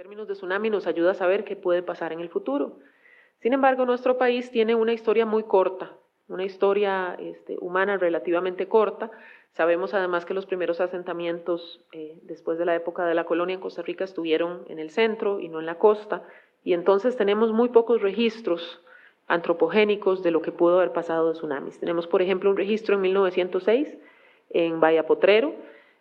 términos de tsunami nos ayuda a saber qué puede pasar en el futuro. Sin embargo, nuestro país tiene una historia muy corta, una historia humana relativamente corta. Sabemos además que los primeros asentamientos después de la época de la colonia en Costa Rica estuvieron en el centro y no en la costa, y entonces tenemos muy pocos registros antropogénicos de lo que pudo haber pasado de tsunamis. Tenemos, por ejemplo, un registro en 1906 en Bahía Potrero,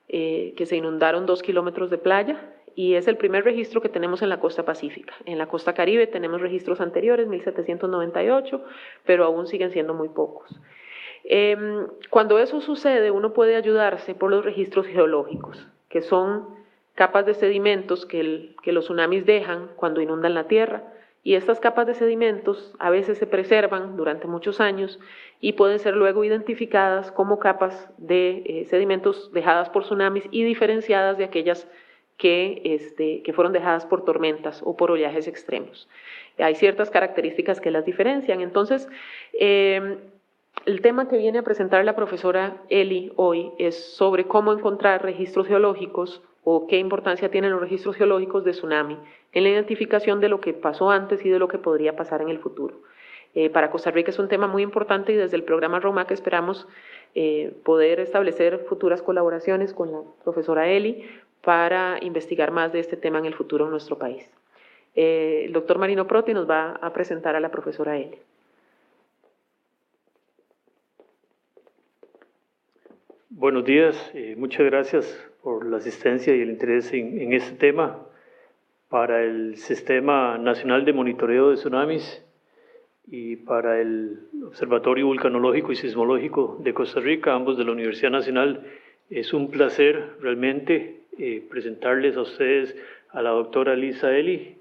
que se inundaron 2 kilómetros de playa, y es el primer registro que tenemos en la costa pacífica. En la costa caribe tenemos registros anteriores, 1798, pero aún siguen siendo muy pocos. Cuando eso sucede, uno puede ayudarse por los registros geológicos, que son capas de sedimentos que los tsunamis dejan cuando inundan la tierra, y estas capas de sedimentos a veces se preservan durante muchos años y pueden ser luego identificadas como capas de sedimentos dejadas por tsunamis y diferenciadas de aquellas que fueron dejadas por tormentas o por oleajes extremos. Hay ciertas características que las diferencian. Entonces, el tema que viene a presentar la profesora Eli hoy es sobre cómo encontrar registros geológicos o qué importancia tienen los registros geológicos de tsunami en la identificación de lo que pasó antes y de lo que podría pasar en el futuro. Para Costa Rica es un tema muy importante y desde el programa ROMAC esperamos poder establecer futuras colaboraciones con la profesora Eli para investigar más de este tema en el futuro en nuestro país. El doctor Marino Proti nos va a presentar a la profesora Eli. Buenos días, muchas gracias por la asistencia y el interés en este tema. Para el Sistema Nacional de Monitoreo de Tsunamis y para el Observatorio Vulcanológico y Sismológico de Costa Rica, ambos de la Universidad Nacional, es un placer realmente presentarles a ustedes a la doctora Lisa Eli,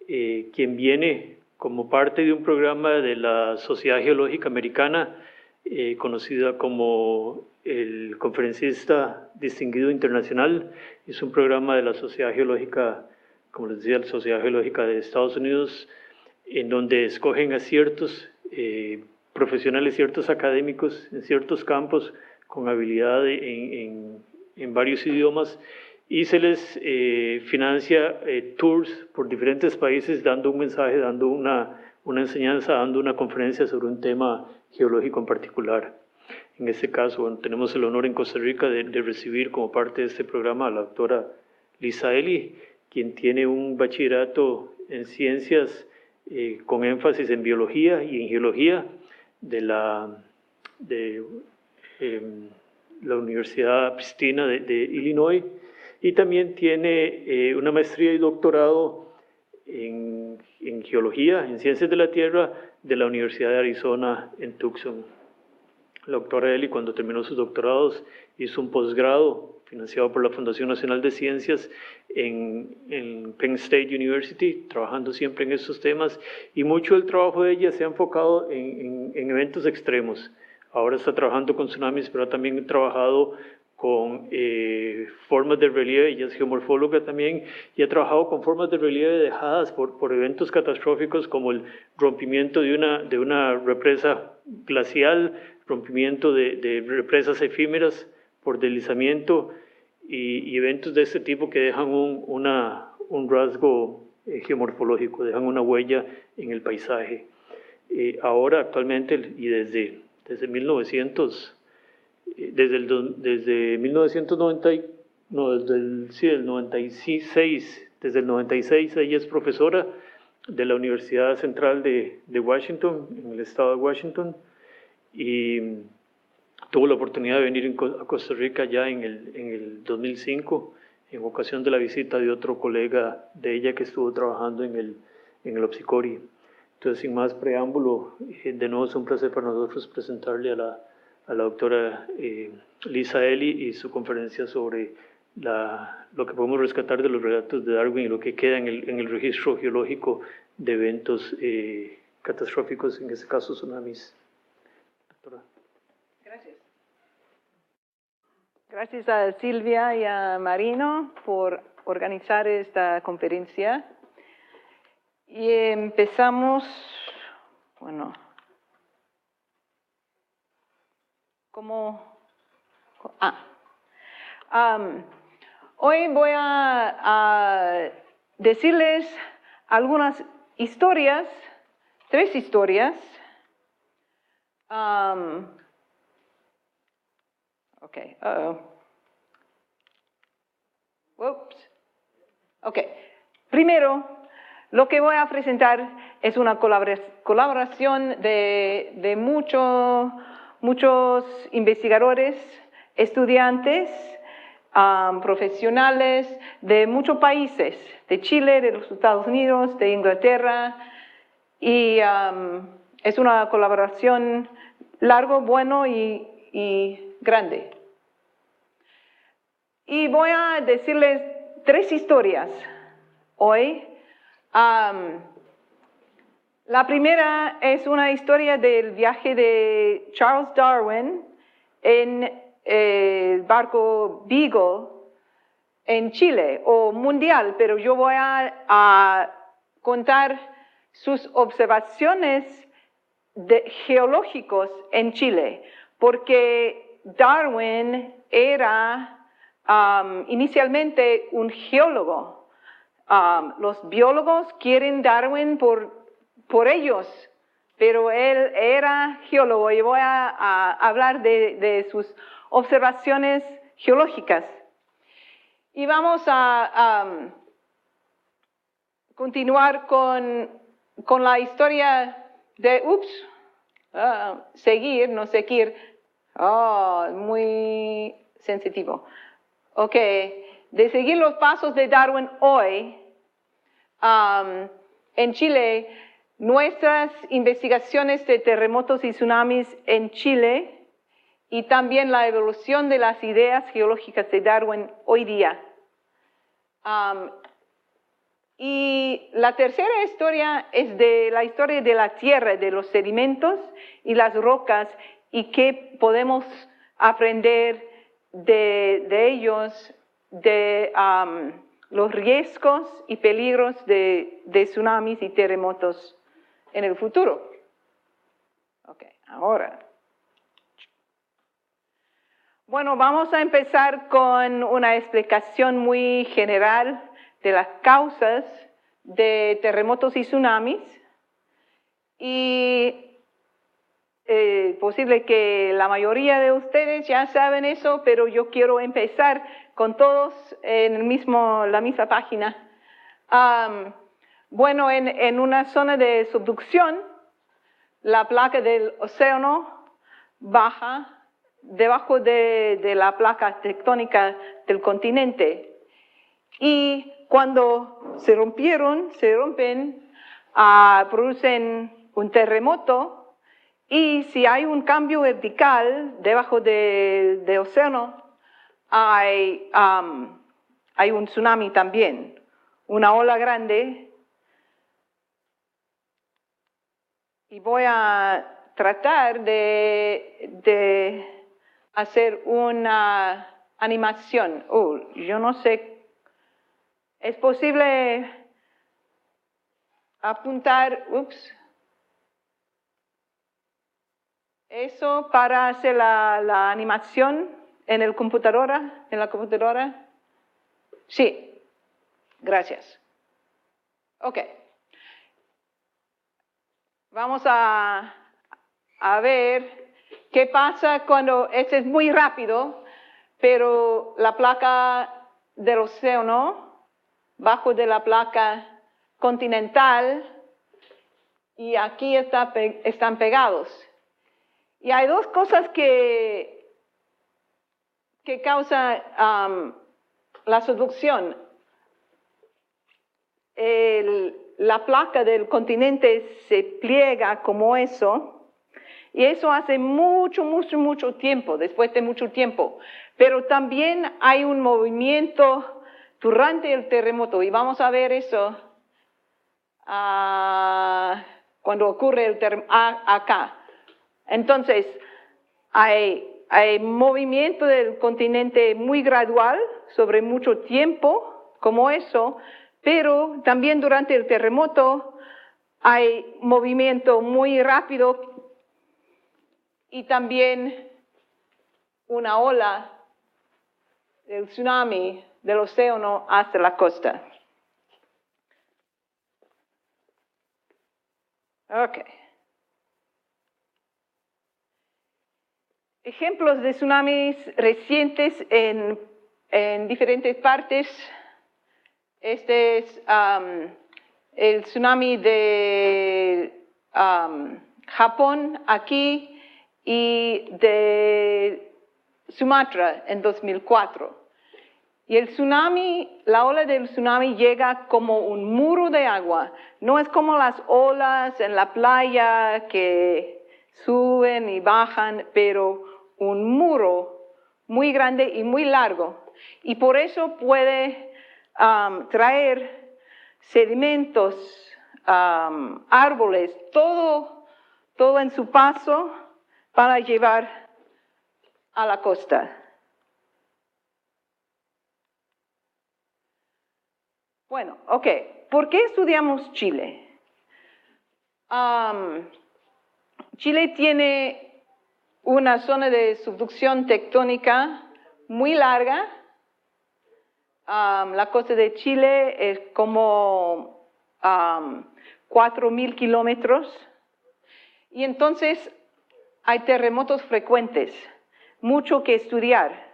quien viene como parte de un programa de la Sociedad Geológica Americana, conocida como el Conferencista Distinguido Internacional. Es un programa de la Sociedad Geológica, como les decía, la Sociedad Geológica de Estados Unidos, en donde escogen a ciertos profesionales, ciertos académicos en ciertos campos con habilidad en varios idiomas, y se les financia tours por diferentes países dando un mensaje, dando una enseñanza, dando una conferencia sobre un tema geológico en particular. En este caso, bueno, tenemos el honor en Costa Rica de recibir como parte de este programa a la doctora Lisa Eli, quien tiene un bachillerato en ciencias con énfasis en biología y en geología de la Universidad Pristina de Illinois, y también tiene una maestría y doctorado en geología, en ciencias de la tierra, de la Universidad de Arizona en Tucson. La doctora Eli, cuando terminó sus doctorados, hizo un posgrado financiado por la Fundación Nacional de Ciencias en Penn State University, trabajando siempre en estos temas, y mucho del trabajo de ella se ha enfocado en eventos extremos. Ahora está trabajando con tsunamis, pero también ha trabajado con formas de relieve, ella es geomorfóloga también, y ha trabajado con formas de relieve dejadas por eventos catastróficos como el rompimiento de una represa glacial, rompimiento de represas efímeras por deslizamiento y eventos de este tipo que dejan un rasgo geomorfológico, dejan una huella en el paisaje. Ahora, actualmente, y desde 1900, desde 1990, no, del 96, desde el 96 ella es profesora de la Universidad Central de Washington, en el estado de Washington, y tuvo la oportunidad de venir a Costa Rica ya en el 2005, en ocasión de la visita de otro colega de ella que estuvo trabajando en el Opsicori. Entonces, sin más preámbulo, de nuevo es un placer para nosotros presentarle a la doctora Lisa Eli y su conferencia sobre lo que podemos rescatar de los relatos de Darwin y lo que queda en el registro geológico de eventos catastróficos, en este caso tsunamis. Doctora. Gracias. Gracias a Silvia y a Marino por organizar esta conferencia. Y empezamos, bueno, hoy voy a decirles algunas historias, 3 historias. Okay. Whoops. Ok. Primero, lo que voy a presentar es una colaboración de muchos investigadores, estudiantes, profesionales de muchos países, de Chile, de los Estados Unidos, de Inglaterra, y es una colaboración largo, bueno y grande. Y voy a decirles 3 historias hoy. La primera es una historia del viaje de Charles Darwin en el barco Beagle en Chile, o mundial, pero yo voy a contar sus observaciones geológicos en Chile, porque Darwin era inicialmente un geólogo. Los biólogos quieren Darwin por ellos, pero él era geólogo y voy a hablar de sus observaciones geológicas. Y vamos a continuar con la historia de, seguir, no seguir, muy sensitivo. Ok, de seguir los pasos de Darwin hoy, en Chile, nuestras investigaciones de terremotos y tsunamis en Chile y también la evolución de las ideas geológicas de Darwin hoy día. Y la tercera historia es de la historia de la tierra, de los sedimentos y las rocas y qué podemos aprender de ellos, de los riesgos y peligros de tsunamis y terremotos en el futuro. Ok, ahora. Bueno, vamos a empezar con una explicación muy general de las causas de terremotos y tsunamis. Y posible que la mayoría de ustedes ya saben eso, pero yo quiero empezar con todos en la misma página. Bueno, en una zona de subducción, la placa del océano baja debajo de la placa tectónica del continente. Y cuando se rompen, producen un terremoto. Y si hay un cambio vertical debajo del océano, hay un tsunami también, una ola grande. Y voy a tratar de hacer una animación. Yo no sé, ¿es posible apuntar? Eso para hacer la animación en la computadora. Sí, gracias. Ok. Vamos a ver qué pasa cuando, este es muy rápido, pero la placa del océano, bajo de la placa continental, y aquí están pegados. Y hay 2 cosas que causan la subducción. La placa del continente se pliega como eso, y eso hace mucho tiempo, después de mucho tiempo. Pero también hay un movimiento durante el terremoto, y vamos a ver eso cuando ocurre el terremoto acá. Entonces, hay movimiento del continente muy gradual sobre mucho tiempo, como eso, pero también durante el terremoto hay movimiento muy rápido y también una ola del tsunami del océano hasta la costa. Ok. Ejemplos de tsunamis recientes en diferentes partes. Este es el tsunami de Japón aquí y de Sumatra en 2004. Y el tsunami, la ola del tsunami llega como un muro de agua. No es como las olas en la playa que suben y bajan, pero un muro muy grande y muy largo. Y por eso puede traer sedimentos, árboles, todo en su paso para llevar a la costa. Bueno, ok. ¿Por qué estudiamos Chile? Chile tiene una zona de subducción tectónica muy larga. La costa de Chile es como 4,000 kilómetros. Y entonces hay terremotos frecuentes, mucho que estudiar,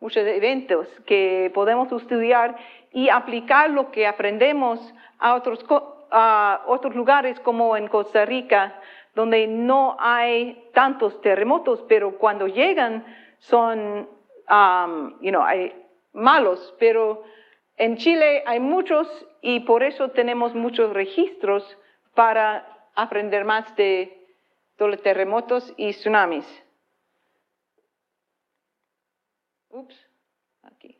muchos eventos que podemos estudiar y aplicar lo que aprendemos a otros lugares como en Costa Rica, donde no hay tantos terremotos, pero cuando llegan son, hay malos, pero en Chile hay muchos y por eso tenemos muchos registros para aprender más de los terremotos y tsunamis. Ups, aquí.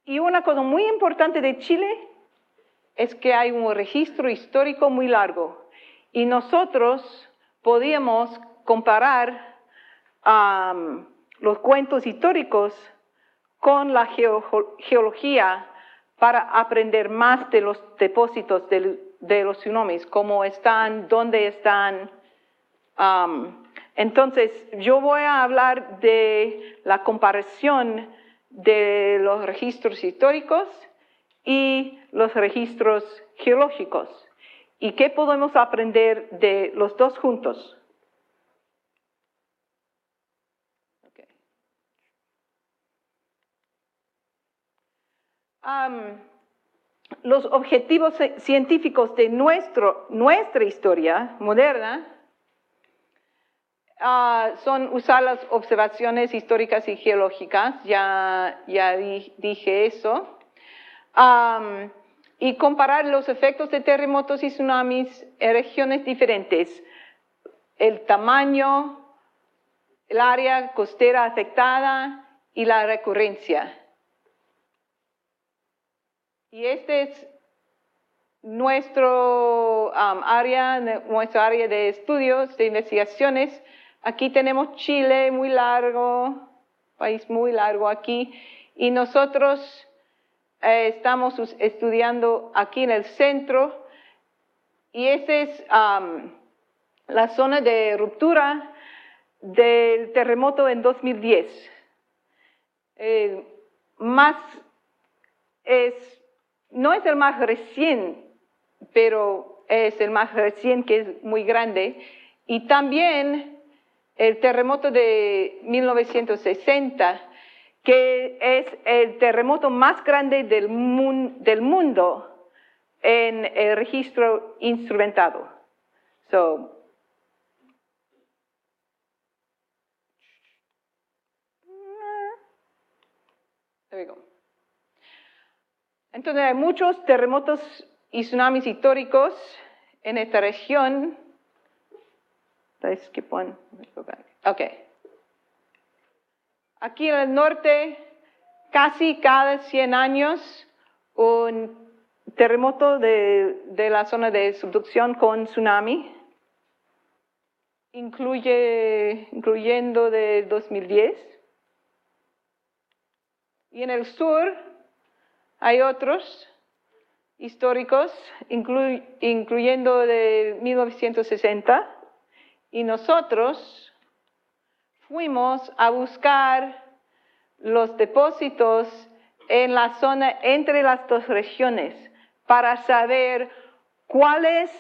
Y una cosa muy importante de Chile es que hay un registro histórico muy largo y nosotros podíamos comparar los cuentos históricos con la geología para aprender más de los depósitos de los tsunamis, cómo están, dónde están. Entonces, yo voy a hablar de la comparación de los registros históricos y los registros geológicos. ¿Y qué podemos aprender de los dos juntos? Okay. Los objetivos científicos de nuestra historia moderna son usar las observaciones históricas y geológicas, ya dije eso, y comparar los efectos de terremotos y tsunamis en regiones diferentes, el tamaño, el área costera afectada y la recurrencia. Y este es nuestra área de estudios, de investigaciones. Aquí tenemos Chile, muy largo, país muy largo aquí, y nosotros estamos estudiando aquí en el centro, y esta es la zona de ruptura del terremoto en 2010. No es el más reciente, pero es el más reciente, que es muy grande, y también el terremoto de 1960, que es el terremoto más grande del mundo en el registro instrumentado. There we go. Entonces hay muchos terremotos y tsunamis históricos en esta región. Okay. Aquí en el norte, casi cada 100 años, un terremoto de la zona de subducción con tsunami, incluyendo de 2010. Y en el sur hay otros históricos, incluyendo de 1960, y nosotros fuimos a buscar los depósitos en la zona entre las dos regiones para saber cuáles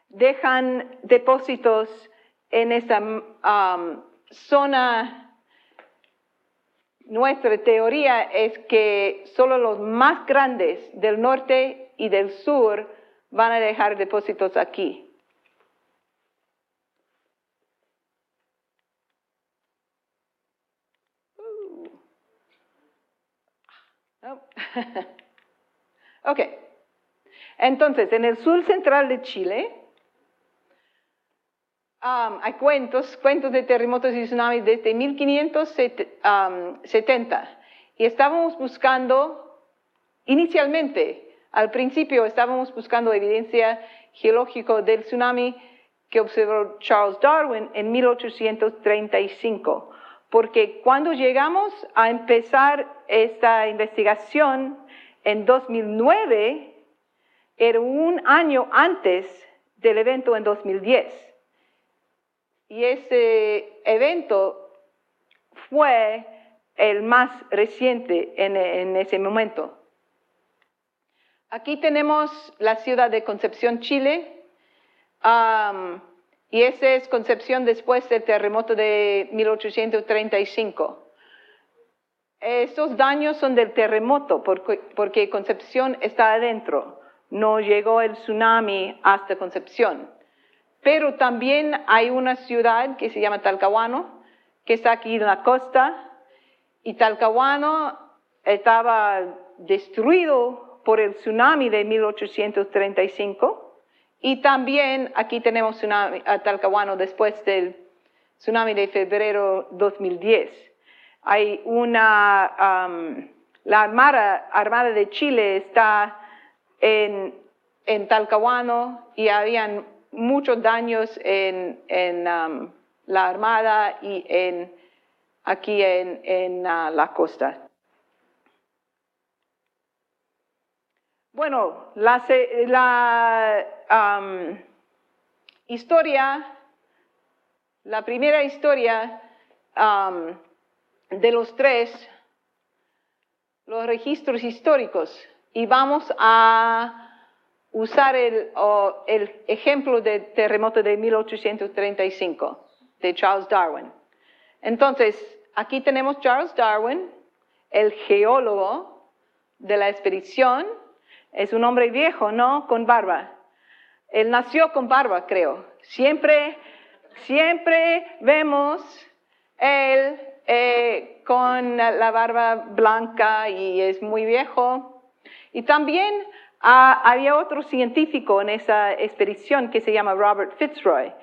dejan depósitos en esa zona. Nuestra teoría es que solo los más grandes del norte y del sur van a dejar depósitos aquí. Ok, entonces en el sur central de Chile hay cuentos de terremotos y tsunamis desde 1570 y estábamos buscando, inicialmente, al principio estábamos buscando evidencia geológica del tsunami que observó Charles Darwin en 1835. Porque cuando llegamos a empezar esta investigación en 2009, era un año antes del evento en 2010. Y ese evento fue el más reciente en ese momento. Aquí tenemos la ciudad de Concepción, Chile. Y esa es Concepción después del terremoto de 1835. Estos daños son del terremoto porque Concepción está adentro. No llegó el tsunami hasta Concepción. Pero también hay una ciudad que se llama Talcahuano, que está aquí en la costa. Y Talcahuano estaba destruido por el tsunami de 1835. Y también aquí tenemos Talcahuano después del tsunami de febrero 2010. Hay la Armada de Chile está en Talcahuano y habían muchos daños en la Armada y aquí en la costa. Bueno, la primera historia de los tres, los registros históricos, y vamos a usar el ejemplo del terremoto de 1835 de Charles Darwin. Entonces, aquí tenemos Charles Darwin, el geólogo de la expedición. Es un hombre viejo, ¿no? Con barba. Él nació con barba, creo. Siempre vemos él con la barba blanca y es muy viejo. Y también había otro científico en esa expedición que se llama Robert Fitzroy.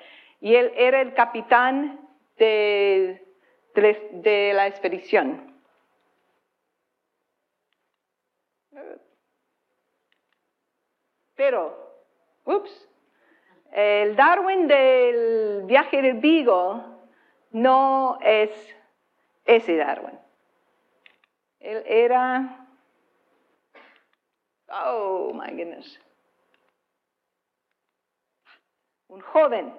Y él era el capitán de la expedición. Pero, el Darwin del viaje del Beagle no es ese Darwin. Él era, oh my goodness, un joven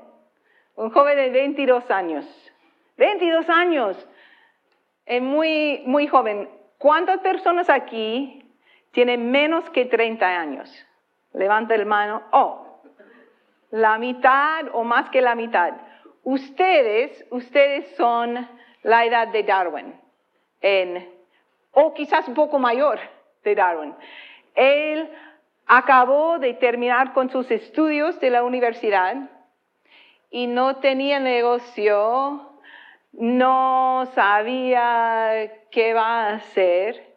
de 22 años. 22 años, es muy, muy joven. ¿Cuántas personas aquí tienen menos que 30 años? Levanta la mano. Oh, la mitad o más que la mitad. Ustedes son la edad de Darwin, o quizás un poco mayor de Darwin. Él acabó de terminar con sus estudios de la universidad y no tenía negocio, no sabía qué va a hacer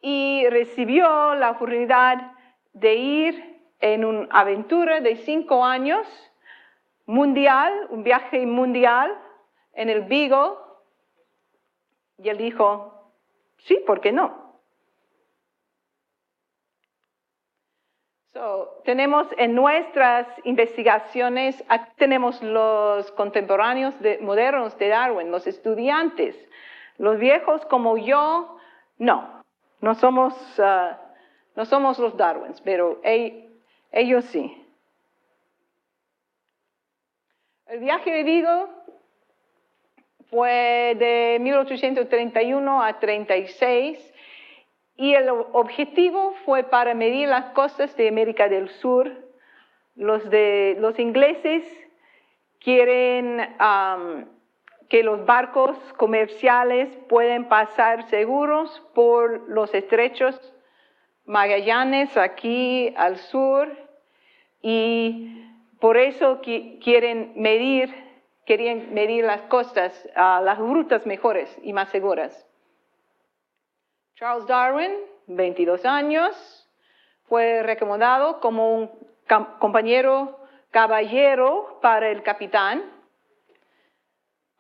y recibió la oportunidad de ir en una aventura de 5 años mundial, un viaje mundial en el Beagle, y él dijo, sí, ¿por qué no? Tenemos en nuestras investigaciones, aquí tenemos los contemporáneos modernos de Darwin, los estudiantes. Los viejos como yo, no somos los Darwins, pero ellos sí. El viaje de Beagle fue de 1831 a 36 y el objetivo fue para medir las costas de América del Sur. Los ingleses quieren que los barcos comerciales puedan pasar seguros por los estrechos Magallanes aquí al sur, y por eso querían medir las costas, las rutas mejores y más seguras. Charles Darwin, 22 años, fue recomendado como un compañero caballero para el capitán,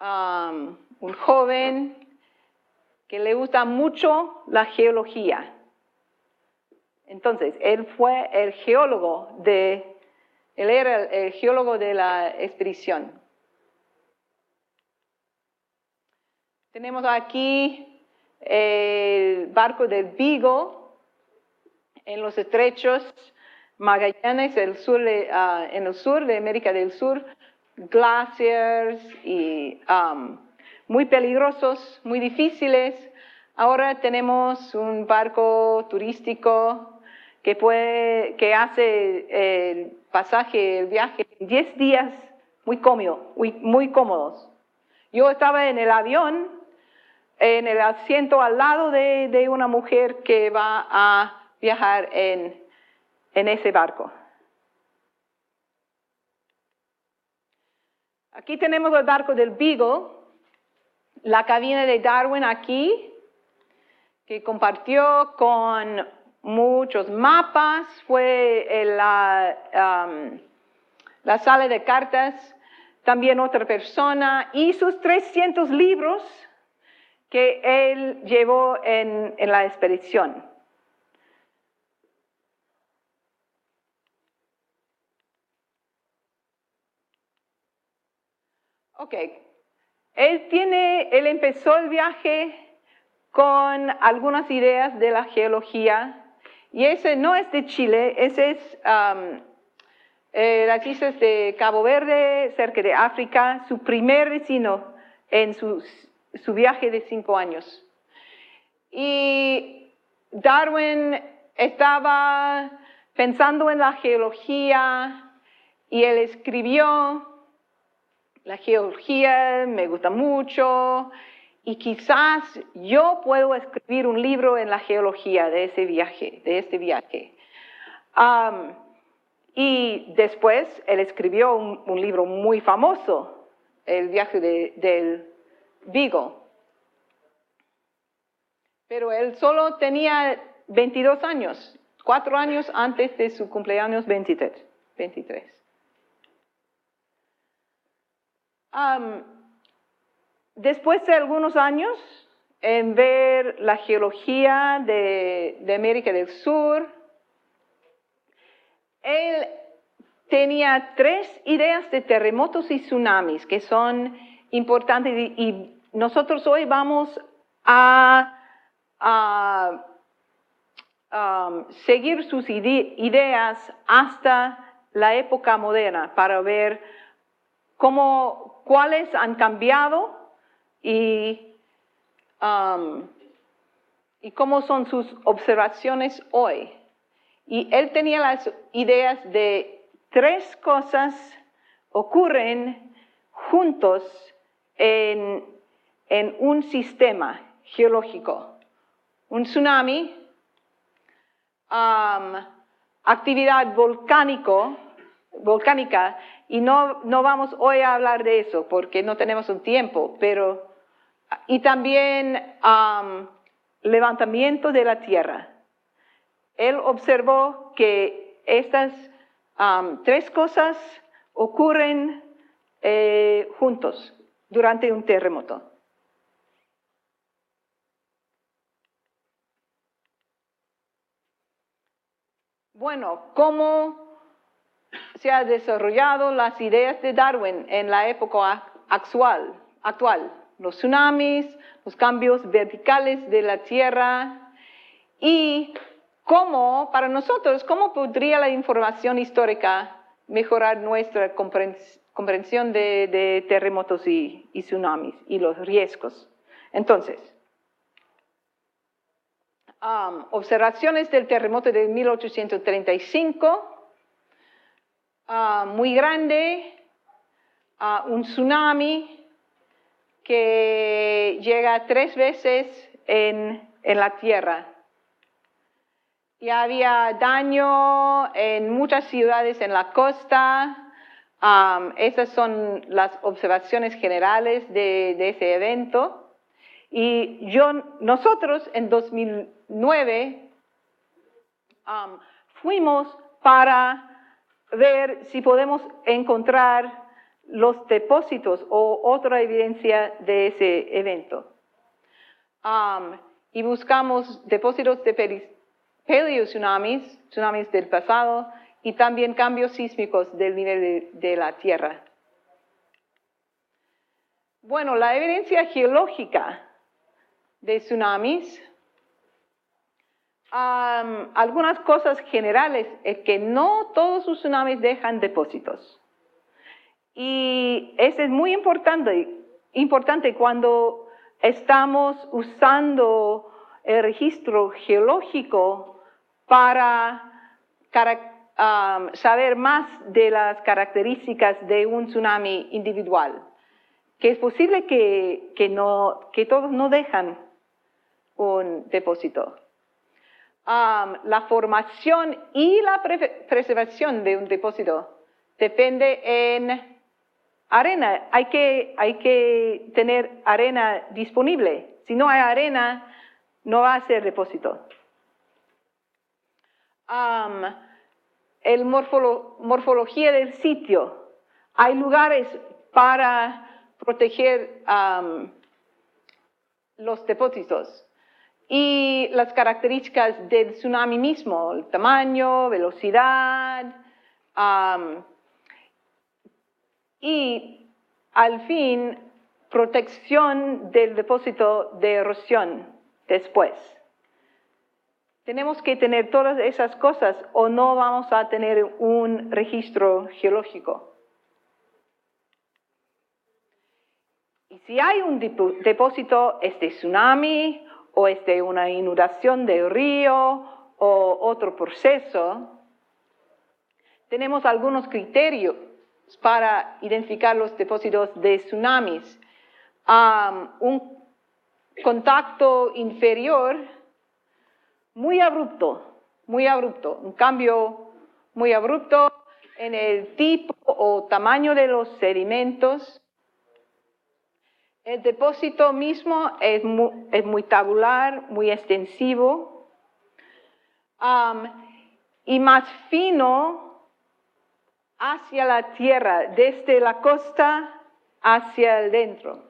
un joven que le gusta mucho la geología. Entonces, él era el geólogo de la expedición. Tenemos aquí el barco del Beagle en los estrechos Magallanes, en el sur de América del Sur, glaciers y muy peligrosos, muy difíciles. Ahora tenemos un barco turístico que hace el pasaje, el viaje en 10 días muy cómodos. Yo estaba en el avión, en el asiento al lado de una mujer que va a viajar en ese barco. Aquí tenemos el barco del Beagle, la cabina de Darwin aquí, que compartió con muchos mapas, fue la sala de cartas, también otra persona, y sus 300 libros que él llevó en la expedición. Ok, él empezó el viaje con algunas ideas de la geología, y ese no es de Chile, ese es las islas de Cabo Verde, cerca de África, su primer destino en su viaje de 5 años. Y Darwin estaba pensando en la geología y él escribió: la geología me gusta mucho y quizás yo puedo escribir un libro en la geología de este viaje. Y después él escribió un libro muy famoso, El viaje del Beagle. Pero él solo tenía 22 años, 4 años antes de su cumpleaños 23. Después de algunos años en ver la geología de América del Sur, él tenía 3 ideas de terremotos y tsunamis que son importantes, y nosotros hoy vamos a seguir sus ideas hasta la época moderna para ver cuáles han cambiado y cómo son sus observaciones hoy. Y él tenía las ideas de 3 cosas ocurren juntos en un sistema geológico: un tsunami, actividad volcánica, y no vamos hoy a hablar de eso porque no tenemos un tiempo, y también levantamiento de la tierra. Él observó que estas 3 cosas ocurren juntos durante un terremoto. Bueno, ¿cómo se han desarrollado las ideas de Darwin en la época actual? Los tsunamis, los cambios verticales de la tierra, y para nosotros, ¿cómo podría la información histórica mejorar nuestra comprensión de terremotos y tsunamis y los riesgos? Entonces, Observaciones del terremoto de 1835, muy grande, un tsunami que llega 3 veces en la Tierra. Y había daño en muchas ciudades en la costa. Esas son las observaciones generales de ese evento. Y nosotros en 2009 fuimos para ver si podemos encontrar los depósitos o otra evidencia de ese evento. Y buscamos depósitos de paleotsunamis, tsunamis del pasado, y también cambios sísmicos del nivel de la Tierra. Bueno, la evidencia geológica de tsunamis, algunas cosas generales es que no todos los tsunamis dejan depósitos. Y eso es muy importante cuando estamos usando el registro geológico para saber más de las características de un tsunami individual, que es posible que todos no dejan un depósito. La formación y la preservación de un depósito depende en arena. Hay que tener arena disponible. Si no hay arena, no va a ser depósito. Morfología del sitio. Hay lugares para proteger los depósitos. Y las características del tsunami mismo, el tamaño, velocidad, y al fin, protección del depósito de erosión después. Tenemos que tener todas esas cosas o no vamos a tener un registro geológico. Y si hay un depósito, este tsunami o una inundación del río o otro proceso, tenemos algunos criterios para identificar los depósitos de tsunamis. Un contacto inferior muy abrupto, un cambio muy abrupto en el tipo o tamaño de los sedimentos. El depósito mismo es muy tabular, muy extensivo, y más fino hacia la tierra, desde la costa hacia el dentro.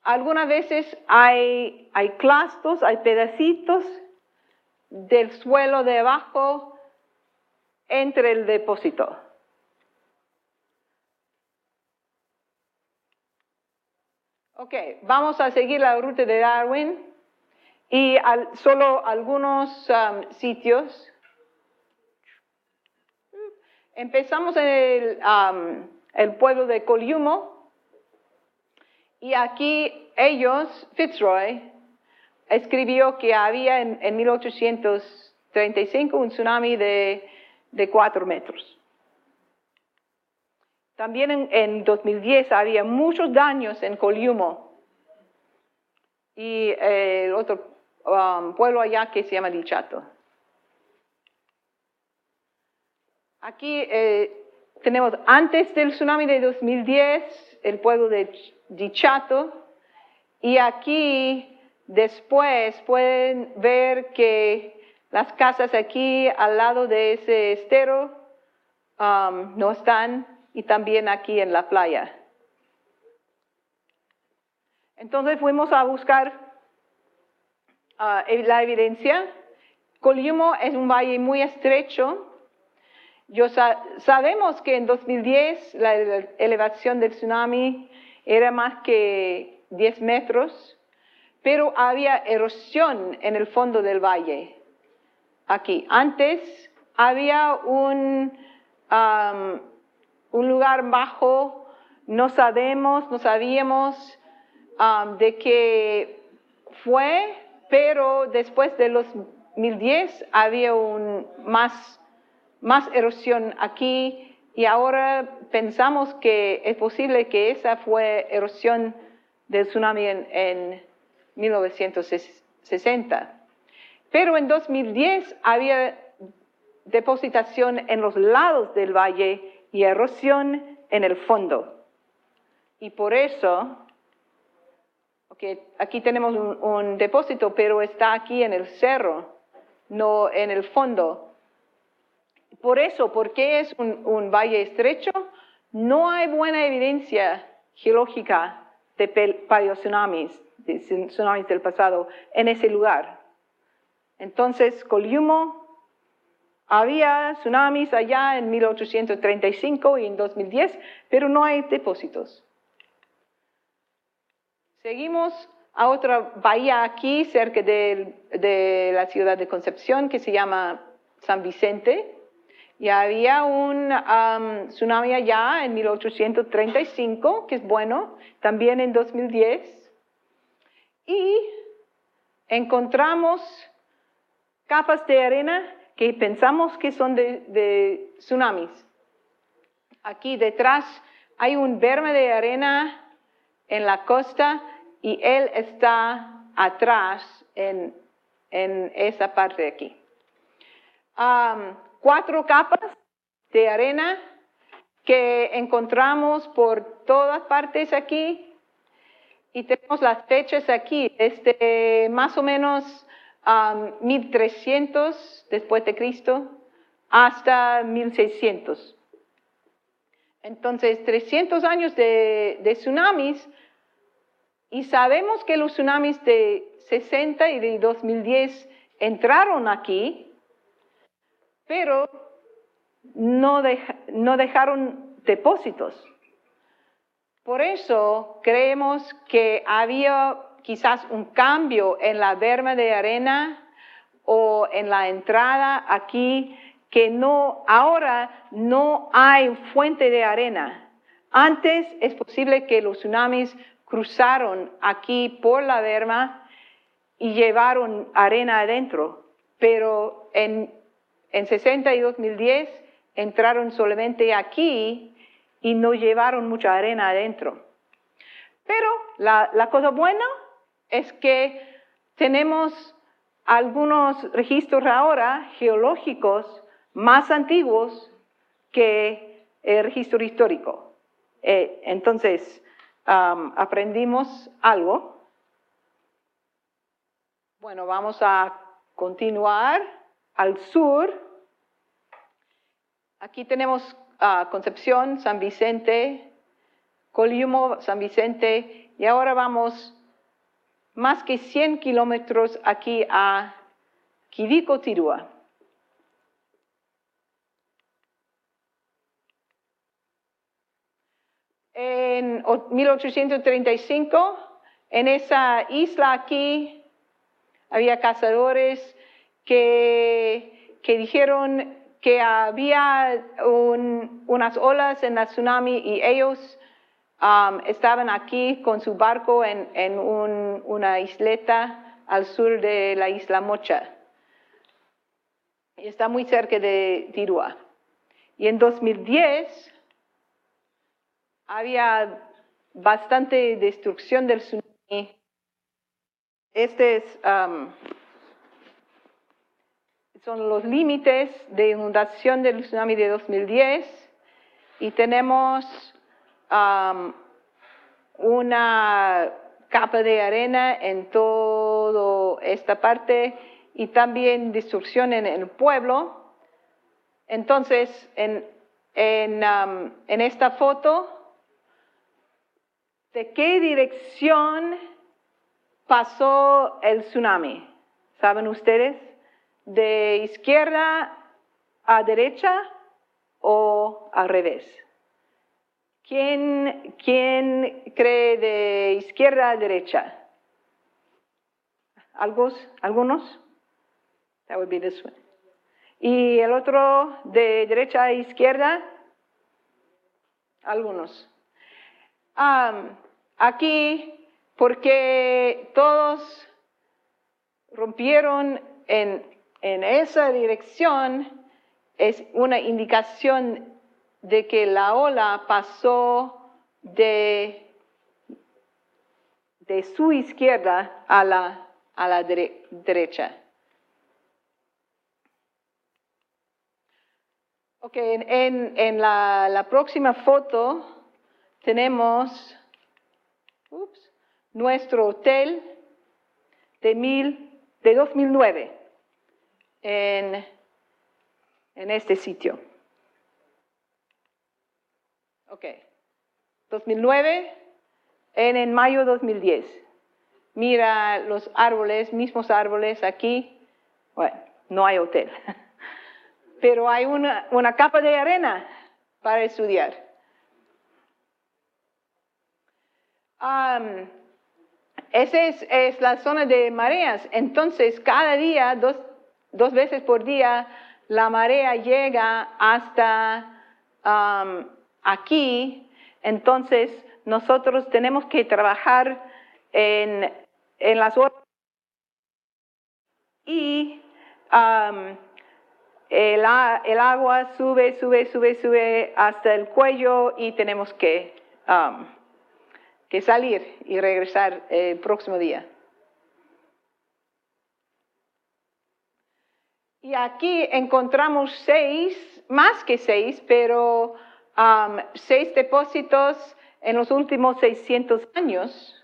Algunas veces hay clastos, hay pedacitos del suelo de abajo entre el depósito. Ok, vamos a seguir la ruta de Darwin y solo algunos sitios. Empezamos en el pueblo de Coliumo y aquí Fitzroy escribió que había en 1835 un tsunami de 4 metros. También en 2010 había muchos daños en Coliumo y el otro pueblo allá que se llama Dichato. Aquí tenemos antes del tsunami de 2010 el pueblo de Dichato y aquí después pueden ver que las casas aquí al lado de ese estero no están. Y también aquí en la playa. Entonces fuimos a buscar la evidencia. Coliumo es un valle muy estrecho. Sabemos que en 2010 la elevación del tsunami era más que 10 metros, pero había erosión en el fondo del valle. Aquí, antes había un lugar bajo, no sabíamos de qué fue, pero después de los 2010 había más erosión aquí y ahora pensamos que es posible que esa fue erosión del tsunami en 1960. Pero en 2010 había depositación en los lados del valle y erosión en el fondo. Y por eso, aquí tenemos un depósito, pero está aquí en el cerro, no en el fondo. Por eso, porque es un valle estrecho, no hay buena evidencia geológica de paleotsunamis, de tsunamis del pasado, en ese lugar. Entonces, Kolyumo, había tsunamis allá en 1835 y en 2010, pero no hay depósitos. Seguimos a otra bahía aquí, cerca de la ciudad de Concepción, que se llama San Vicente. Y había un tsunami allá en 1835, que es bueno, también en 2010. Y encontramos capas de arena que pensamos que son de tsunamis. Aquí detrás hay un berme de arena en la costa y él está atrás en esa parte de aquí. 4 capas de arena que encontramos por todas partes aquí y tenemos las fechas aquí, desde más o menos 1300 después de Cristo hasta 1600. Entonces, 300 años de tsunamis, y sabemos que los tsunamis de 60 y de 2010 entraron aquí, pero no dejaron depósitos. Por eso creemos que había quizás un cambio en la berma de arena o en la entrada aquí, que ahora no hay fuente de arena. Antes es posible que los tsunamis cruzaron aquí por la berma y llevaron arena adentro, pero en 60 y 2010 entraron solamente aquí y no llevaron mucha arena adentro. Pero la cosa buena es que tenemos algunos registros ahora geológicos más antiguos que el registro histórico. Entonces, aprendimos algo. Bueno, vamos a continuar al sur. Aquí tenemos Concepción, San Vicente, Kolyumo, San Vicente, y ahora vamos más que 100 kilómetros aquí a Quivico-Tirúa. En 1835, en esa isla aquí, había cazadores que dijeron que había unas olas en la tsunami y ellos estaban aquí con su barco en una isleta al sur de la isla Mocha. Y está muy cerca de Tirúa. Y en 2010 había bastante destrucción del tsunami. Son los límites de inundación del tsunami de 2010 y tenemos una capa de arena en toda esta parte y también destrucción en el pueblo. Entonces, en esta foto, ¿de qué dirección pasó el tsunami? ¿Saben ustedes? ¿De izquierda a derecha o al revés? ¿Quién cree de izquierda a derecha? ¿Algunos? That would be this one. ¿Y el otro de derecha a izquierda? Algunos. Aquí, porque todos rompieron en esa dirección, es una indicación de que la ola pasó de su izquierda a la derecha. Ok, en la próxima foto tenemos nuestro hotel de 2009 en este sitio. Ok, 2009 en mayo de 2010. Mira los árboles, mismos árboles aquí. Bueno, no hay hotel, pero hay una capa de arena para estudiar. Esa es la zona de mareas. Entonces, cada día, dos veces por día, la marea llega hasta aquí. Entonces, nosotros tenemos que trabajar en las horas y el agua sube hasta el cuello y tenemos que salir y regresar el próximo día. Y aquí encontramos más que seis, pero 6 depósitos en los últimos 600 años.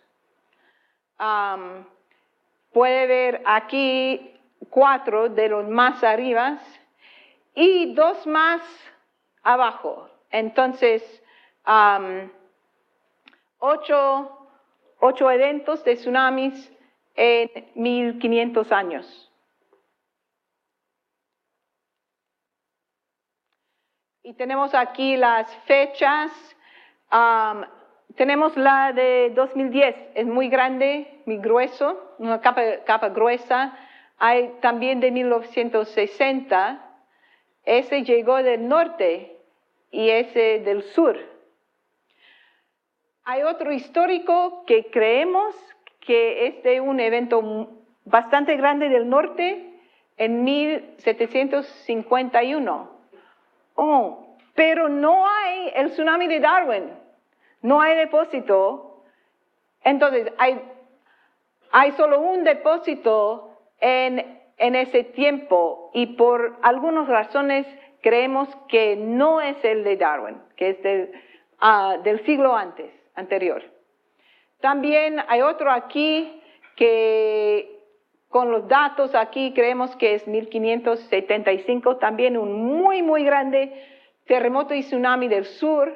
Puede ver aquí 4 de los más arriba y 2 más abajo. Entonces, 8 eventos de tsunamis en 1500 años. Y tenemos aquí las fechas. Tenemos la de 2010, es muy grande, muy grueso, una capa gruesa. Hay también de 1960, ese llegó del norte y ese del sur. Hay otro histórico que creemos que es de un evento bastante grande del norte en 1751. Pero no hay el tsunami de Darwin, no hay depósito. Entonces, hay solo un depósito en ese tiempo y por algunas razones creemos que no es el de Darwin, que es del siglo anterior. También hay otro aquí que con los datos aquí creemos que es 1575, también un muy, muy grande terremoto y tsunami del sur,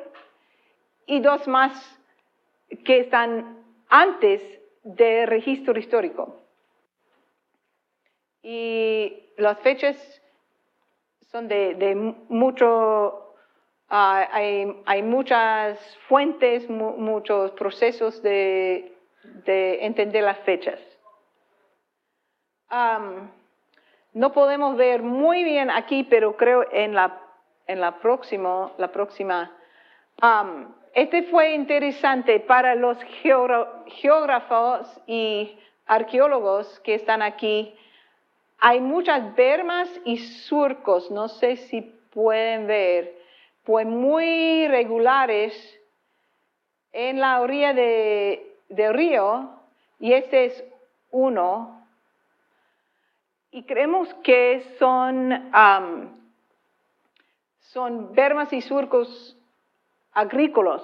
y 2 más que están antes del registro histórico. Y las fechas son de mucho, hay muchas fuentes, muchos procesos de entender las fechas. No podemos ver muy bien aquí, pero creo en la próxima. Este fue interesante para los geógrafos y arqueólogos que están aquí. Hay muchas bermas y surcos, no sé si pueden ver, pues muy regulares en la orilla del río, y este es uno. Y creemos que son bermas y surcos agrícolas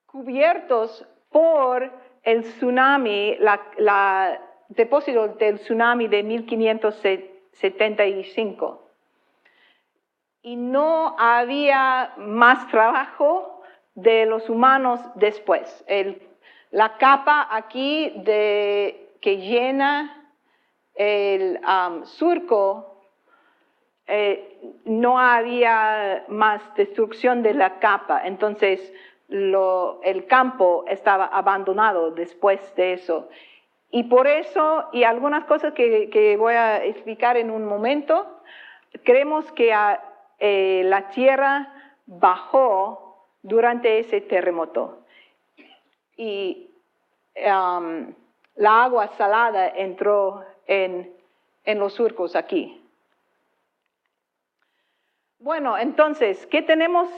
cubiertos por el tsunami, la depósito del tsunami de 1575. Y no había más trabajo de los humanos después. La capa aquí que llena el surco, no había más destrucción de la capa, entonces el campo estaba abandonado después de eso. Y por eso, y algunas cosas que voy a explicar en un momento, creemos que la tierra bajó durante ese terremoto. Y la agua salada entró en los surcos aquí. Bueno, entonces, ¿qué tenemos?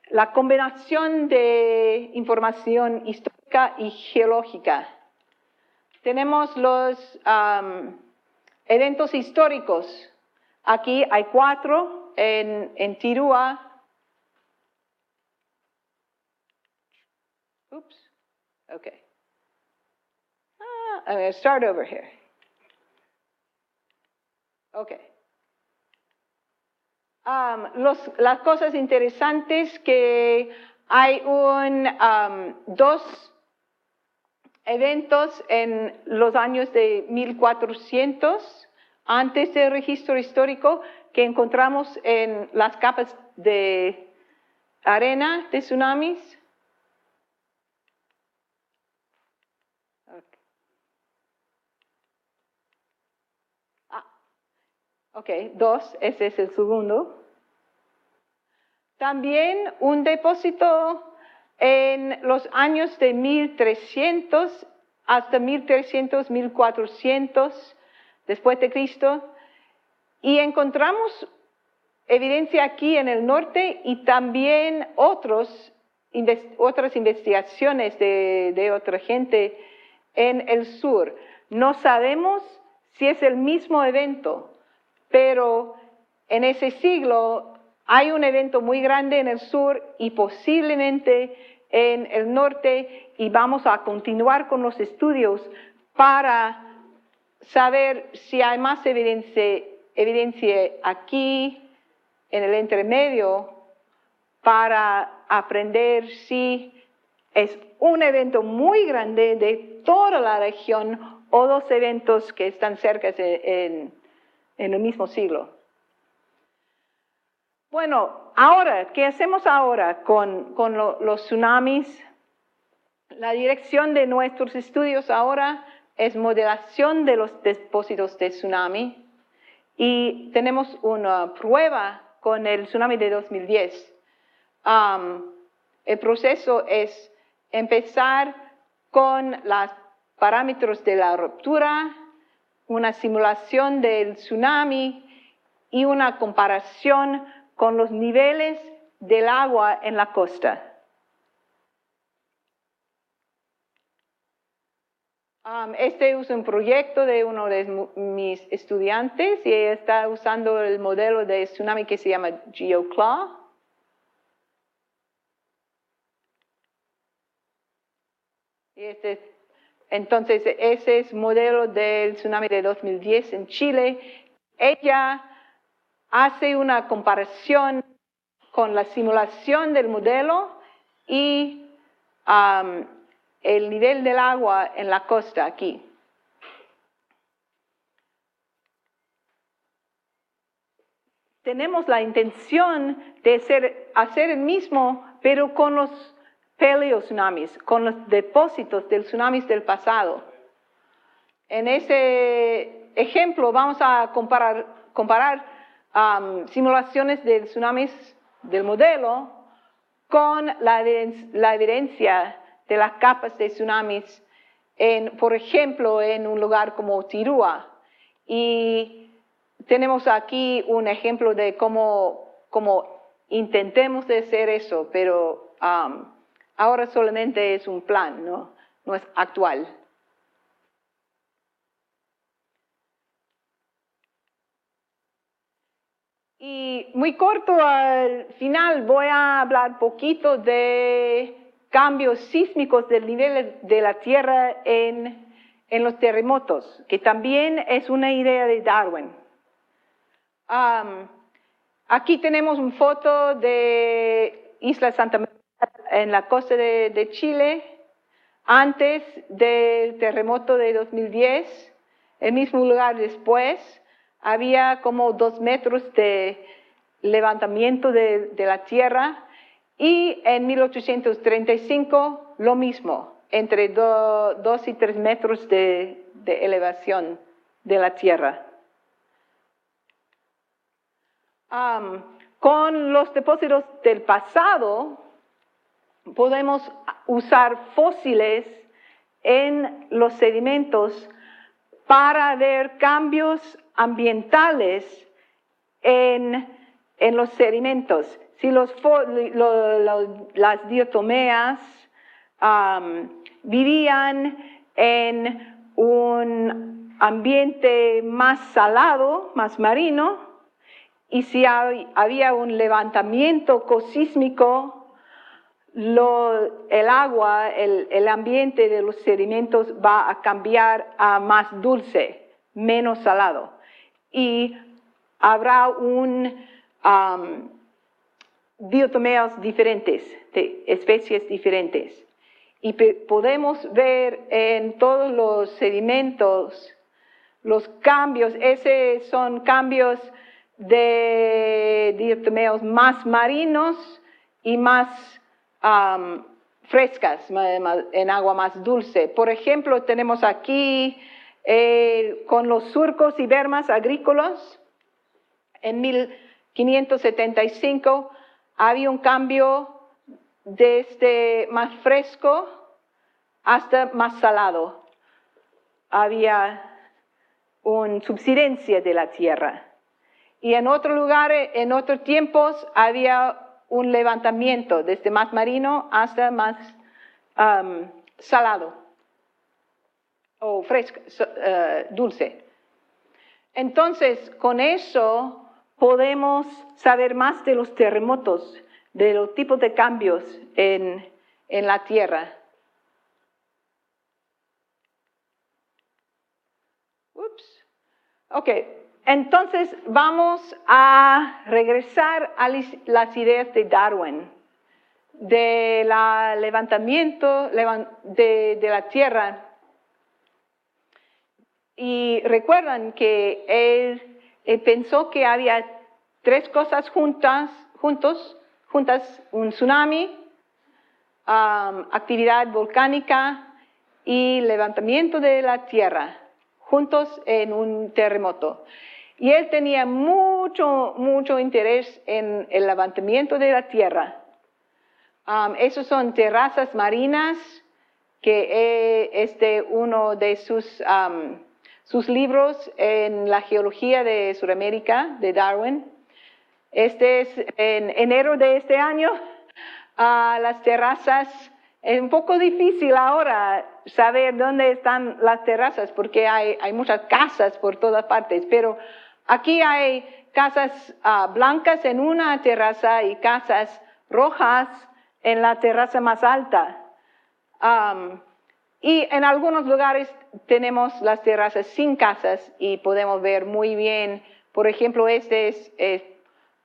La combinación de información histórica y geológica. Tenemos los eventos históricos. Aquí hay 4 en Tirúa. Oops. Okay. I'm going to start over here. Okay. Las cosas interesantes que hay 2 eventos en los años de 1400 antes del registro histórico que encontramos en las capas de arena de tsunamis. Ok, 2, ese es el segundo. También un depósito en los años de 1300 hasta 1300, 1400 después de Cristo. Y encontramos evidencia aquí en el norte y también otras investigaciones de otra gente en el sur. No sabemos si es el mismo evento, pero en ese siglo hay un evento muy grande en el sur y posiblemente en el norte, y vamos a continuar con los estudios para saber si hay más evidencia aquí en el entremedio para aprender si es un evento muy grande de toda la región o 2 eventos que están cerca en el mismo siglo. Bueno, ahora, ¿qué hacemos ahora con los tsunamis? La dirección de nuestros estudios ahora es modelación de los depósitos de tsunami y tenemos una prueba con el tsunami de 2010. El proceso es empezar con los parámetros de la ruptura, una simulación del tsunami y una comparación con los niveles del agua en la costa. Este es un proyecto de uno de mis estudiantes y está usando el modelo de tsunami que se llama GeoClaw. Entonces, ese es el modelo del tsunami de 2010 en Chile. Ella hace una comparación con la simulación del modelo y el nivel del agua en la costa aquí. Tenemos la intención de hacer el mismo, pero con los paleotsunamis, con los depósitos del tsunamis del pasado. En ese ejemplo vamos a comparar simulaciones de tsunamis del modelo con la evidencia de las capas de tsunamis, por ejemplo, en un lugar como Tirúa. Y tenemos aquí un ejemplo de cómo intentemos de hacer eso, pero ahora solamente es un plan, no es actual. Y muy corto al final voy a hablar poquito de cambios sísmicos del nivel de la Tierra en los terremotos, que también es una idea de Darwin. Aquí tenemos una foto de Isla Santa María en la costa de Chile, antes del terremoto de 2010, el mismo lugar después. Había como 2 metros de levantamiento de la tierra y en 1835 lo mismo, entre 2 y 3 metros de elevación de la tierra. Con los depósitos del pasado podemos usar fósiles en los sedimentos para ver cambios ambientales en los sedimentos. Si las diatomeas vivían en un ambiente más salado, más marino, y si había un levantamiento cosísmico, el agua, el ambiente de los sedimentos va a cambiar a más dulce, menos salado. Y habrá diatomeas diferentes, de especies diferentes. Y podemos ver en todos los sedimentos los cambios. Esos son cambios de diatomeas más marinos y más frescas, en agua más dulce. Por ejemplo, tenemos aquí con los surcos y bermas agrícolas, en 1575 había un cambio desde más fresco hasta más salado. Había una subsidencia de la tierra. Y en otros lugares, en otros tiempos, había un levantamiento desde más marino hasta más salado o fresco, dulce. Entonces, con eso podemos saber más de los terremotos, de los tipos de cambios en la tierra. Ups. Ok. Entonces vamos a regresar a las ideas de Darwin, del levantamiento de la Tierra. Y recuerdan que él pensó que había tres cosas juntas, un tsunami, actividad volcánica y levantamiento de la Tierra, juntos en un terremoto. Y él tenía mucho interés en el levantamiento de la tierra. Esos son terrazas marinas, que es de uno de sus libros en la geología de Sudamérica, de Darwin. Este es en enero de este año. Las terrazas, es un poco difícil ahora saber dónde están las terrazas, porque hay muchas casas por todas partes, pero aquí hay casas blancas en una terraza y casas rojas en la terraza más alta. Y en algunos lugares tenemos las terrazas sin casas y podemos ver muy bien, por ejemplo, este es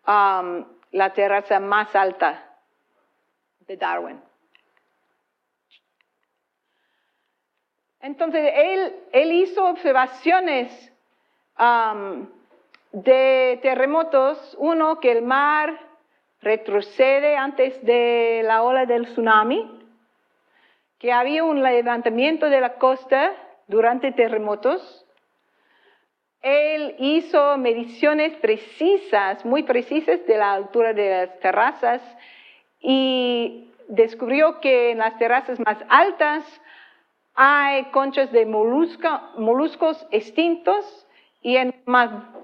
la terraza más alta de Darwin. Entonces, él hizo observaciones de terremotos. Uno, que el mar retrocede antes de la ola del tsunami, que había un levantamiento de la costa durante terremotos. Él hizo mediciones precisas, muy precisas, de la altura de las terrazas y descubrió que en las terrazas más altas hay conchas de moluscos extintos y en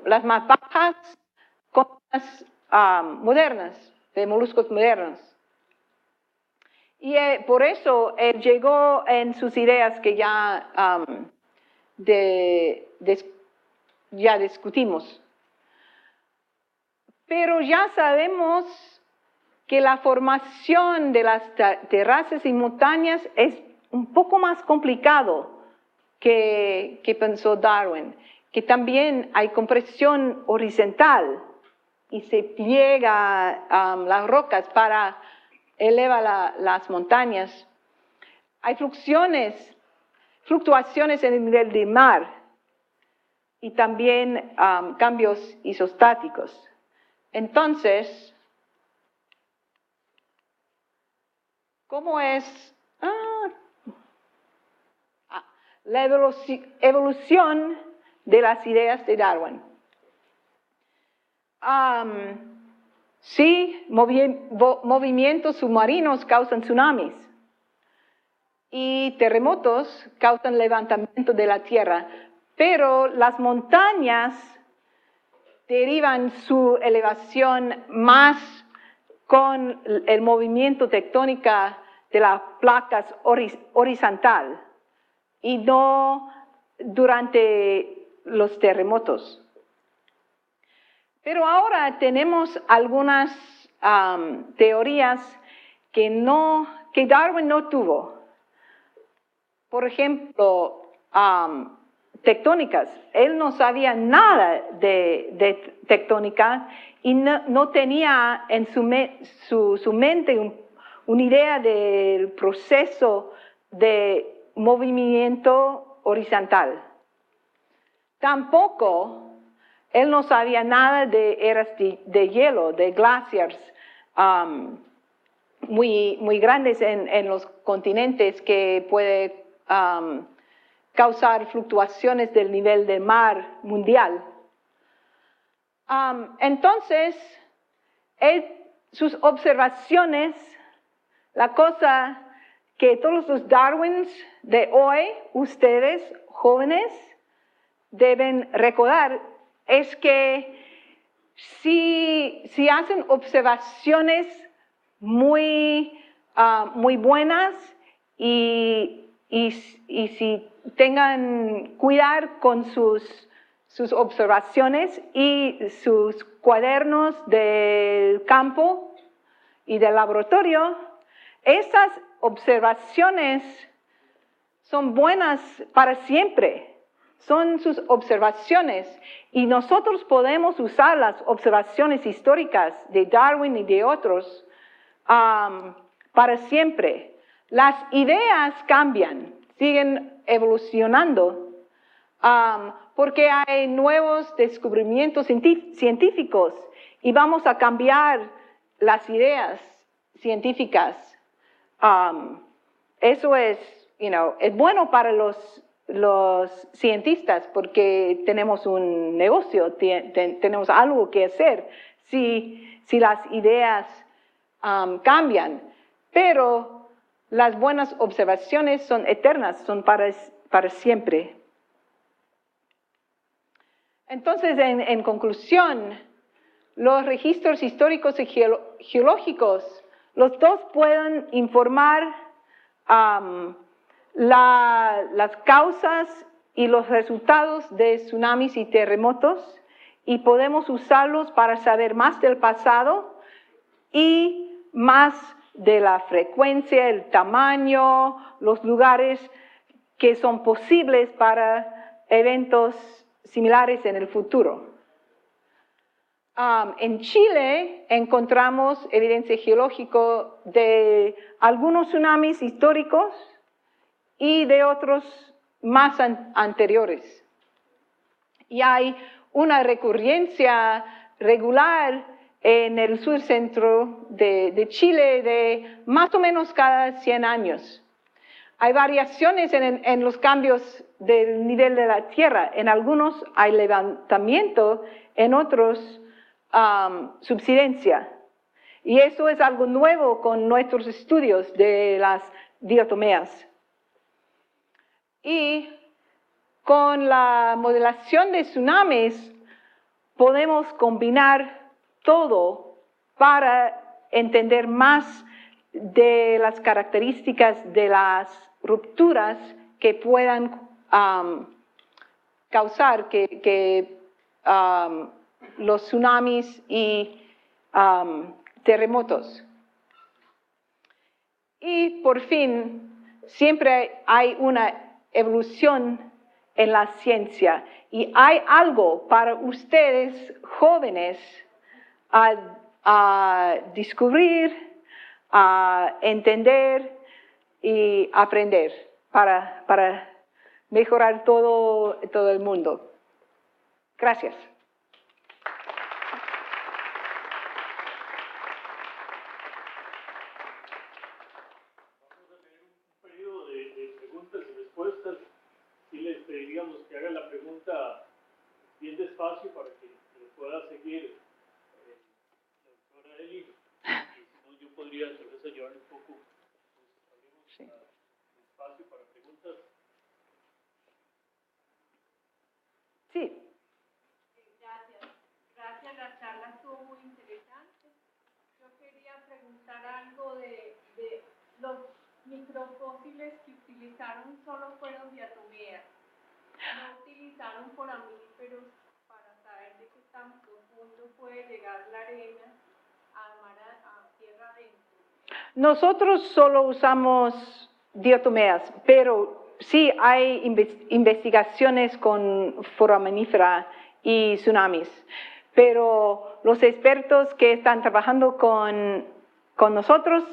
las más bajas, conchas modernas, de moluscos modernos. Y por eso él llegó en sus ideas que ya, ya discutimos. Pero ya sabemos que la formación de las terrazas y montañas es un poco más complicado que pensó Darwin, que también hay compresión horizontal y se pliega las rocas para elevar las montañas. Hay fluctuaciones en el nivel del mar y también cambios isostáticos. Entonces, ¿cómo es la evolución de las ideas de Darwin? Sí, movimientos submarinos causan tsunamis. y terremotos causan levantamiento de la tierra, pero las montañas derivan su elevación más con el movimiento tectónico de las placas horizontal y no durante los terremotos. Pero ahora tenemos algunas teorías que Darwin no tuvo. Por ejemplo, tectónicas. Él no sabía nada de tectónica y no tenía en su mente una idea del proceso de movimiento horizontal. Tampoco él no sabía nada de eras de hielo, de glaciers muy grandes en los continentes que puede causar fluctuaciones del nivel del mar mundial. Entonces, sus observaciones, la cosa que todos los Darwins de hoy, ustedes jóvenes, deben recordar es que si hacen observaciones muy buenas y si tengan cuidado con sus observaciones y sus cuadernos del campo y del laboratorio, esas observaciones son buenas para siempre. Son sus observaciones y nosotros podemos usar las observaciones históricas de Darwin y de otros para siempre. Las ideas cambian, siguen evolucionando porque hay nuevos descubrimientos científicos y vamos a cambiar las ideas científicas. Eso es bueno para los cientistas porque tenemos un negocio, tenemos algo que hacer si las ideas cambian, pero las buenas observaciones son eternas, son para siempre. Entonces, en conclusión, los registros históricos y geológicos, los dos pueden informar las causas y los resultados de tsunamis y terremotos y podemos usarlos para saber más del pasado y más de la frecuencia, el tamaño, los lugares que son posibles para eventos similares en el futuro. En Chile encontramos evidencia geológica de algunos tsunamis históricos y de otros más anteriores. Y hay una recurrencia regular en el sur centro de Chile de más o menos cada 100 años. Hay variaciones en los cambios del nivel de la tierra. En algunos hay levantamiento, en otros subsidencia. Y eso es algo nuevo con nuestros estudios de las diatomeas. Y con la modelación de tsunamis podemos combinar todo para entender más de las características de las rupturas que puedan causar que los tsunamis y terremotos. Y por fin, siempre hay una evolución en la ciencia y hay algo para ustedes jóvenes a descubrir, a entender y aprender para mejorar todo el mundo. Gracias. Sí les pediríamos que hagan la pregunta bien despacio para que lo pueda seguir la doctora Eli. Y si no, yo podría entonces ayudar un poco. Sí. Sí. Gracias, la charla estuvo muy interesante. Yo quería preguntar algo de los microfósiles que utilizaron solo fueron diatomeas. No utilizaron foramíferos para saber de qué tan profundo puede llegar la arena a tierra adentro. Nosotros solo usamos diatomeas, pero sí hay investigaciones con foraminífera y tsunamis. Pero los expertos que están trabajando con nosotros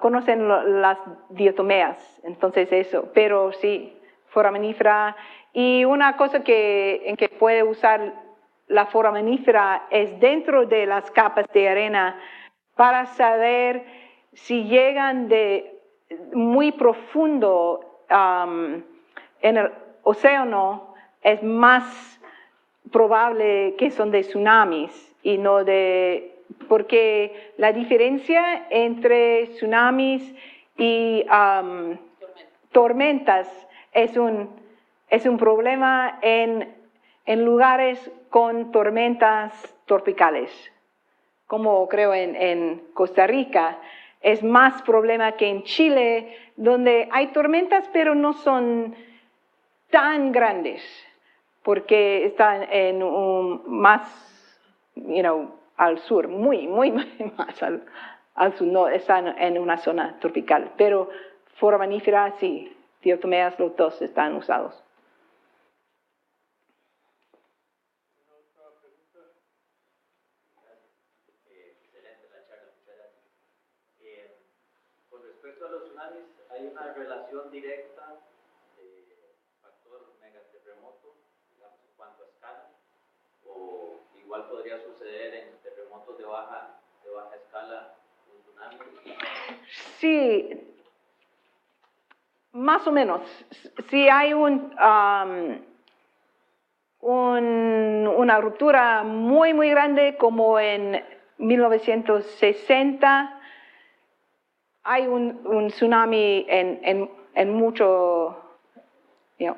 conocen las diatomeas, entonces eso, pero sí, foraminífera. Y una cosa en que puede usar la foraminífera es dentro de las capas de arena para saber si llegan de muy profundo en el océano, es más probable que son de tsunamis y no porque la diferencia entre tsunamis y tormentas es un problema en lugares con tormentas tropicales, como creo en Costa Rica. Es más problema que en Chile, donde hay tormentas, pero no son tan grandes, porque están en más, al sur, muy más al sur, no están en una zona tropical. Pero foraminífera, sí, diatomeas, los dos están usados. Excelente la charla, muchas gracias. Con respecto a los tsunamis, hay una relación directa de factor megaterremoto, digamos, en cuanto a escala, o igual podría suceder en terremotos de baja escala, un tsunami. Sí, más o menos. Si hay una ruptura muy grande, como en 1960, hay un tsunami en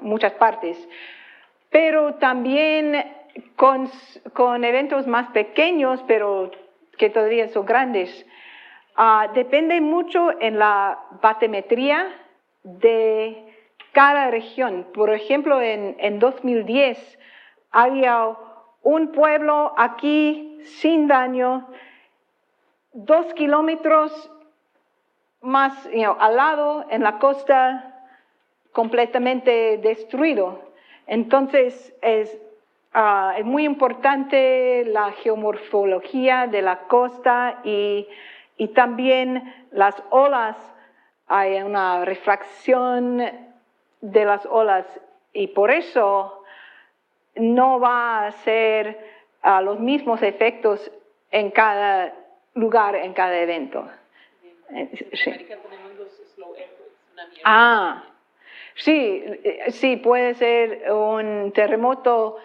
muchas partes. Pero también con eventos más pequeños, pero que todavía son grandes, depende mucho en la batimetría de cada región. Por ejemplo, en 2010 había un pueblo aquí sin daño, 2 kilómetros más al lado, en la costa, completamente destruido. Entonces, es muy importante la geomorfología de la costa y también las olas. Hay una refracción de las olas y por eso no va a ser los mismos efectos en cada lugar, en cada evento. Sí. Sí, puede ser un terremoto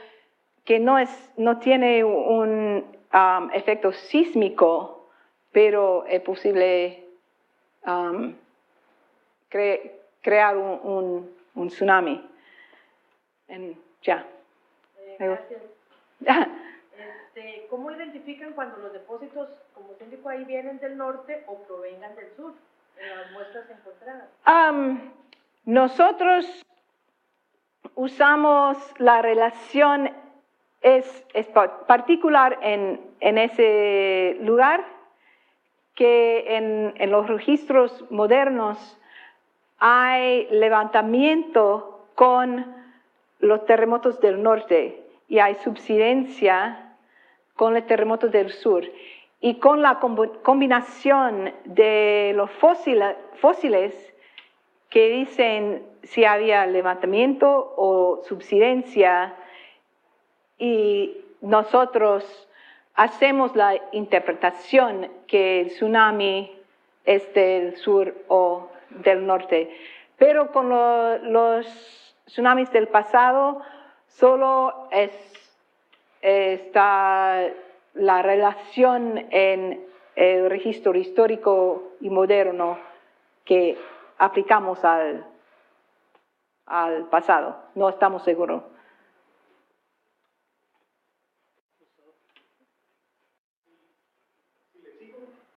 que no tiene un efecto sísmico, pero es posible crear un tsunami. Gracias. ¿Cómo identifican cuando los depósitos, como síndico, ahí vienen del norte o provengan del sur en las muestras encontradas? Nosotros usamos la relación, es particular en ese lugar, que en los registros modernos hay levantamiento con los terremotos del norte y hay subsidencia con los terremotos del sur. Y con la combinación de los fósiles que dicen si había levantamiento o subsidencia, y nosotros hacemos la interpretación que el tsunami es del sur o del norte. Pero con los tsunamis del pasado solo está la relación en el registro histórico y moderno que aplicamos al pasado. No estamos seguros.